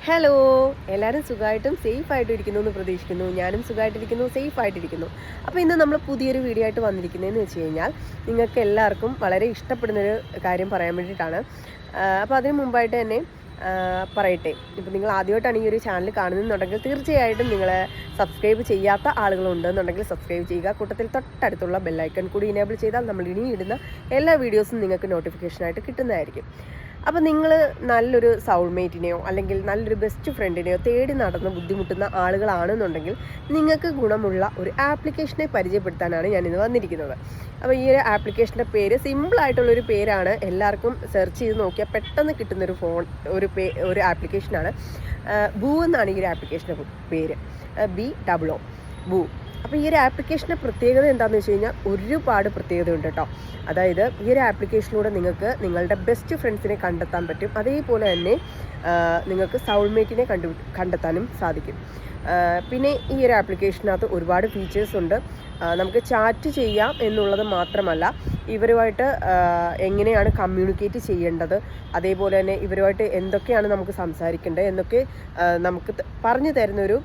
Hello, എല്ലാവരും സുഖമായിട്ടും safe ആയിട്ടും ഇരിക്കുന്നു എന്ന് പ്രതീക്ഷിക്കുന്നു. ഞാനും സുഖമായിട്ടിരിക്കുന്നു, സേഫ് ആയിട്ടിരിക്കുന്നു. അപ്പോൾ ഇന്ന് നമ്മൾ പുതിയൊരു വീഡിയോ ആയിട്ട് വന്നിരിക്കുന്നതെന്ന് വെച്ച് കഴിഞ്ഞാൽ നിങ്ങൾക്ക് എല്ലാവർക്കും വളരെ ഇഷ്ടപ്പെടുന്നൊരു കാര്യം പറയാൻ വേണ്ടിയിട്ടാണ്. അപ്പോൾ അതിന് മുമ്പായിട്ട് തന്നെ പറയട്ടെ, ഇപ്പോൾ നിങ്ങൾ ആദ്യമായിട്ടാണ് ഈ ഒരു ചാനൽ കാണുന്നതെന്നുണ്ടെങ്കിൽ തീർച്ചയായിട്ടും നിങ്ങൾ സബ്സ്ക്രൈബ് ചെയ്യാത്ത ആളുകളുണ്ടെന്നുണ്ടെങ്കിൽ സബ്സ്ക്രൈബ് ചെയ്യുക. കൂട്ടത്തിൽ തൊട്ടടുത്തുള്ള ബെല്ലൈക്കൺ കൂടി ഇനേബിൾ ചെയ്താൽ നമ്മൾ ഇനി ഇടുന്ന എല്ലാ വീഡിയോസും നിങ്ങൾക്ക് നോട്ടിഫിക്കേഷനായിട്ട് കിട്ടുന്നതായിരിക്കും. അപ്പോൾ നിങ്ങൾ നല്ലൊരു സൗൾമേറ്റിനെയോ അല്ലെങ്കിൽ നല്ലൊരു ബെസ്റ്റ് ഫ്രണ്ടിനെയോ തേടി നടന്ന് ബുദ്ധിമുട്ടുന്ന ആളുകളാണെന്നുണ്ടെങ്കിൽ നിങ്ങൾക്ക് ഗുണമുള്ള ഒരു ആപ്ലിക്കേഷനെ പരിചയപ്പെടുത്താനാണ് ഞാനിന്ന് വന്നിരിക്കുന്നത്. അപ്പോൾ ഈ ഒരു ആപ്ലിക്കേഷൻ്റെ പേര് സിമ്പിളായിട്ടുള്ളൊരു പേരാണ്. എല്ലാവർക്കും സെർച്ച് ചെയ്ത് നോക്കിയാൽ പെട്ടെന്ന് കിട്ടുന്നൊരു ഒരു ആപ്ലിക്കേഷനാണ്. ബൂ എന്നാണ് ഈ ഒരു ആപ്ലിക്കേഷൻ്റെ പേര്, BOO ബൂ. അപ്പോൾ ഈ ഒരു ആപ്ലിക്കേഷൻ്റെ പ്രത്യേകത എന്താണെന്ന് വെച്ച് കഴിഞ്ഞാൽ ഒരുപാട് പ്രത്യേകത ഉണ്ട് കേട്ടോ. അതായത് ഈ ഒരു ആപ്ലിക്കേഷനിലൂടെ നിങ്ങൾക്ക് നിങ്ങളുടെ ബെസ്റ്റ് ഫ്രണ്ട്സിനെ കണ്ടെത്താൻ പറ്റും. അതേപോലെ തന്നെ നിങ്ങൾക്ക് സൗൾമേറ്റിനെ കണ്ടെത്താനും സാധിക്കും. പിന്നെ ഈ ഒരു ആപ്ലിക്കേഷനകത്ത് ഒരുപാട് ഫീച്ചേഴ്സ് ഉണ്ട്. നമുക്ക് ചാറ്റ് ചെയ്യാം എന്നുള്ളത് മാത്രമല്ല, ഇവരുമായിട്ട് എങ്ങനെയാണ് കമ്മ്യൂണിക്കേറ്റ് ചെയ്യേണ്ടത്, അതേപോലെ തന്നെ ഇവരുമായിട്ട് എന്തൊക്കെയാണ് നമുക്ക് സംസാരിക്കേണ്ടത് എന്നൊക്കെ നമുക്ക് പറഞ്ഞു തരുന്നൊരു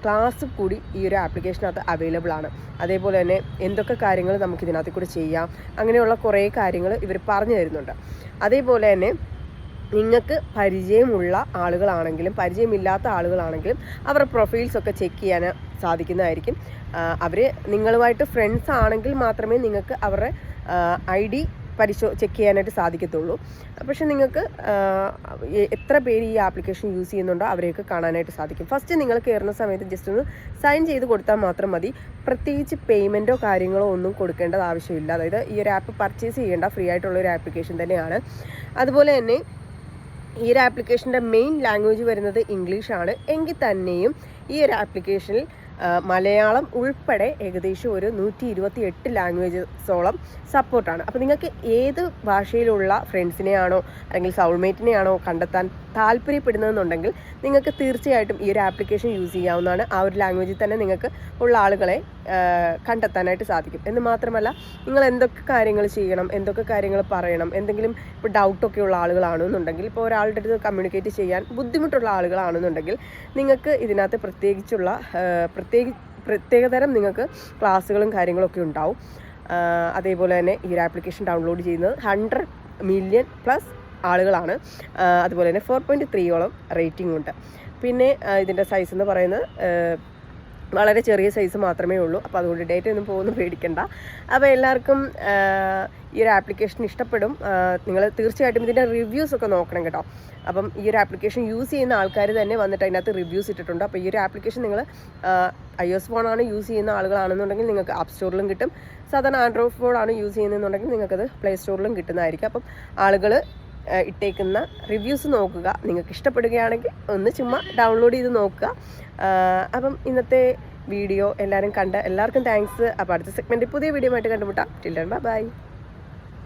ക്ലാസ് കൂടി ഈ ഒരു ആപ്ലിക്കേഷനകത്ത് അവൈലബിൾ ആണ്. അതേപോലെ തന്നെ എന്തൊക്കെ കാര്യങ്ങൾ നമുക്ക് ഇതിനകത്ത് കൂടി ചെയ്യാം, അങ്ങനെയുള്ള കുറേ കാര്യങ്ങൾ ഇവർ പറഞ്ഞു തരുന്നുണ്ട്. അതേപോലെ തന്നെ നിങ്ങൾക്ക് പരിചയമുള്ള ആളുകളാണെങ്കിലും പരിചയമില്ലാത്ത ആളുകളാണെങ്കിലും അവരുടെ പ്രൊഫൈൽസൊക്കെ ചെക്ക് ചെയ്യാൻ സാധിക്കുന്നതായിരിക്കും. അവർ നിങ്ങളുമായിട്ട് ഫ്രണ്ട്സ് ആണെങ്കിൽ മാത്രമേ നിങ്ങൾക്ക് അവരുടെ ID ചെക്ക് ചെയ്യാനായിട്ട് സാധിക്കത്തുള്ളൂ. പക്ഷെ നിങ്ങൾക്ക് എത്ര പേര് ഈ ആപ്ലിക്കേഷൻ യൂസ് ചെയ്യുന്നുണ്ടോ അവരെയൊക്കെ കാണാനായിട്ട് സാധിക്കും. ഫസ്റ്റ് നിങ്ങൾ കയറുന്ന സമയത്ത് ജസ്റ്റ് ഒന്ന് സൈൻ ചെയ്ത് കൊടുത്താൽ മാത്രം മതി. പ്രത്യേകിച്ച് പേയ്മെൻറ്റോ കാര്യങ്ങളോ ഒന്നും കൊടുക്കേണ്ടത് ആവശ്യമില്ല. അതായത് ഈ ഒരു ആപ്പ് പർച്ചേസ് ചെയ്യേണ്ട, ഫ്രീ ആയിട്ടുള്ള ഒരു ആപ്ലിക്കേഷൻ തന്നെയാണ്. അതുപോലെ തന്നെ ഈ ഒരു ആപ്ലിക്കേഷൻ്റെ മെയിൻ ലാംഗ്വേജ് വരുന്നത് ഇംഗ്ലീഷാണ്. എങ്കിൽ തന്നെയും ഈ ഒരു ആപ്ലിക്കേഷനിൽ മലയാളം ഉൾപ്പെടെ ഏകദേശം ഒരു 128 ലാംഗ്വേജസോളം സപ്പോർട്ടാണ്. അപ്പോൾ നിങ്ങൾക്ക് ഏത് ഭാഷയിലുള്ള ഫ്രണ്ട്സിനെയാണോ അല്ലെങ്കിൽ സൗൾമേറ്റിനെയാണോ കണ്ടെത്താൻ താല്പര്യപ്പെടുന്നതെന്നുണ്ടെങ്കിൽ നിങ്ങൾക്ക് തീർച്ചയായിട്ടും ഈ ഒരു ആപ്ലിക്കേഷൻ യൂസ് ചെയ്യാവുന്നതാണ്. ആ ഒരു ലാംഗ്വേജിൽ തന്നെ നിങ്ങൾക്ക് ഉള്ള ആളുകളെ കണ്ടെത്താനായിട്ട് സാധിക്കും. എന്ന് മാത്രമല്ല, നിങ്ങൾ എന്തൊക്കെ കാര്യങ്ങൾ ചെയ്യണം, എന്തൊക്കെ കാര്യങ്ങൾ പറയണം, എന്തെങ്കിലും ഇപ്പോൾ ഡൗട്ടൊക്കെ ഉള്ള ആളുകളാണെന്നുണ്ടെങ്കിൽ, ഇപ്പോൾ ഒരാളുടെ അടുത്ത് കമ്മ്യൂണിക്കേറ്റ് ചെയ്യാൻ ബുദ്ധിമുട്ടുള്ള ആളുകളാണെന്നുണ്ടെങ്കിൽ നിങ്ങൾക്ക് ഇതിനകത്ത് പ്രത്യേകതരം നിങ്ങൾക്ക് ക്ലാസ്സുകളും കാര്യങ്ങളൊക്കെ ഉണ്ടാവും. അതേപോലെ തന്നെ ഈ ഒരു ആപ്ലിക്കേഷൻ ഡൗൺലോഡ് ചെയ്യുന്നത് 100 മില്യൺ പ്ലസ് ആളുകളാണ്. അതുപോലെ തന്നെ 4.3 റേറ്റിംഗ് ഉണ്ട്. പിന്നെ ഇതിൻ്റെ സൈസ് എന്ന് പറയുന്നത് വളരെ ചെറിയ സൈസ് മാത്രമേ ഉള്ളൂ. അപ്പോൾ അതുകൊണ്ട് ഡേറ്റ ഒന്നും പോകുന്നു പേടിക്കണ്ട. അപ്പോൾ എല്ലാവർക്കും ഈ ഒരു ആപ്ലിക്കേഷൻ ഇഷ്ടപ്പെടും. നിങ്ങൾ തീർച്ചയായിട്ടും ഇതിൻ്റെ റിവ്യൂസൊക്കെ നോക്കണം കേട്ടോ. അപ്പം ഈ ഒരു ആപ്ലിക്കേഷൻ യൂസ് ചെയ്യുന്ന ആൾക്കാർ തന്നെ വന്നിട്ട് അതിനകത്ത് റിവ്യൂസ് ഇട്ടിട്ടുണ്ട്. അപ്പോൾ ഈ ഒരു ആപ്ലിക്കേഷൻ നിങ്ങൾ iOS ഫോണാണ് യൂസ് ചെയ്യുന്ന ആളുകളാണെന്നുണ്ടെങ്കിൽ നിങ്ങൾക്ക് ആപ്പ് സ്റ്റോറിലും കിട്ടും. സാധാരണ ആൻഡ്രോയിഡ് ഫോണാണ് യൂസ് ചെയ്യുന്നതെന്നുണ്ടെങ്കിൽ നിങ്ങൾക്കത് പ്ലേ സ്റ്റോറിലും കിട്ടുന്നതായിരിക്കും. അപ്പം ആളുകൾ ഇട്ടേക്കുന്ന റിവ്യൂസ് നോക്കുക. നിങ്ങൾക്ക് ഇഷ്ടപ്പെടുകയാണെങ്കിൽ ഒന്ന് ചുമ്മാ ഡൗൺലോഡ് ചെയ്ത് നോക്കുക. അപ്പം ഇന്നത്തെ വീഡിയോ എല്ലാവരും കണ്ട എല്ലാവർക്കും താങ്ക്സ്. അപ്പോൾ അടുത്ത സെഗ്മെൻറ്റിൽ പുതിയ വീഡിയോ ആയിട്ട് കണ്ടുമുട്ടാം. Till then bye.